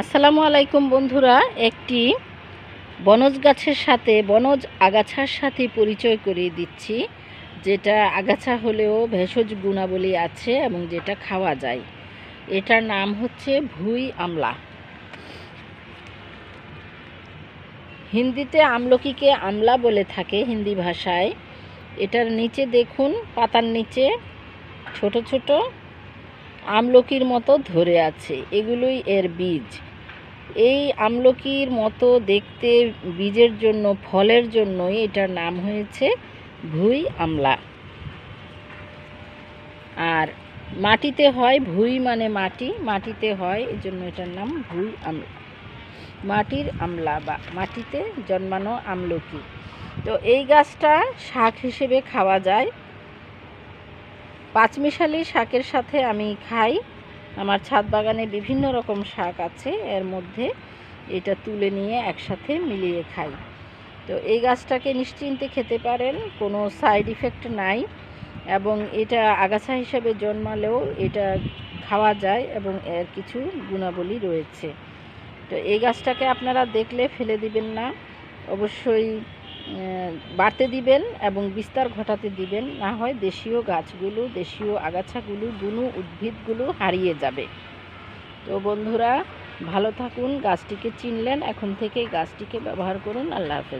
আসসালামু আলাইকুম বন্ধুরা, একটি বনজ গাছের সাথে বনজ আগাছার সাথে পরিচয় করিয়ে দিচ্ছি, যেটা আগাছা হলেও ভেষজ গুণাবলী আছে এবং যেটা খাওয়া যায়। এটার নাম হচ্ছে ভুঁই আমলা। হিন্দিতে আমলকিকে আমলা বলে থাকে হিন্দি ভাষায়। এটার নিচে দেখুন, পাতার নিচে ছোট ছোট আমলকির মতো ধরে আছে, এগুলোই এর বীজ। এই আমলকির মতো দেখতে বীজের জন্য, ফলের জন্যই এটার নাম হয়েছে ভুঁই আমলা। আর মাটিতে হয়, ভুঁই মানে মাটি, মাটিতে হয়, এই জন্য এটার নাম ভুঁই আমলা, মাটির আমলা বা মাটিতে জন্মানো আমলকি। তো এই গাছটা শাক হিসেবে খাওয়া যায়। পাঁচমিশালি শাকের সাথে আমি খাই। আমার ছাদ বাগানে বিভিন্ন রকম শাক আছে, এর মধ্যে এটা তুলে নিয়ে একসাথে মিলিয়ে খাই। তো এই গাছটাকে নিশ্চিন্তে খেতে পারেন, কোনো সাইড ইফেক্ট নাই, এবং এটা আগাছা হিসেবে জন্মালেও এটা খাওয়া যায় এবং এর কিছু গুণাবলী রয়েছে। তো এই গাছটাকে আপনারা দেখলে ফেলে দিবেন না, অবশ্যই বাড়তে দিবেন এবং বিস্তার ঘটাতে দিবেন, না হয় দেশীয় গাছগুলো, দেশীয় আগাছাগুলো, বুনো উদ্ভিদগুলো হারিয়ে যাবে। তো বন্ধুরা, ভালো থাকুন। গাছটিকে চিনলেন, এখন থেকে গাছটিকে ব্যবহার করুন। আল্লাহ হাফেজ।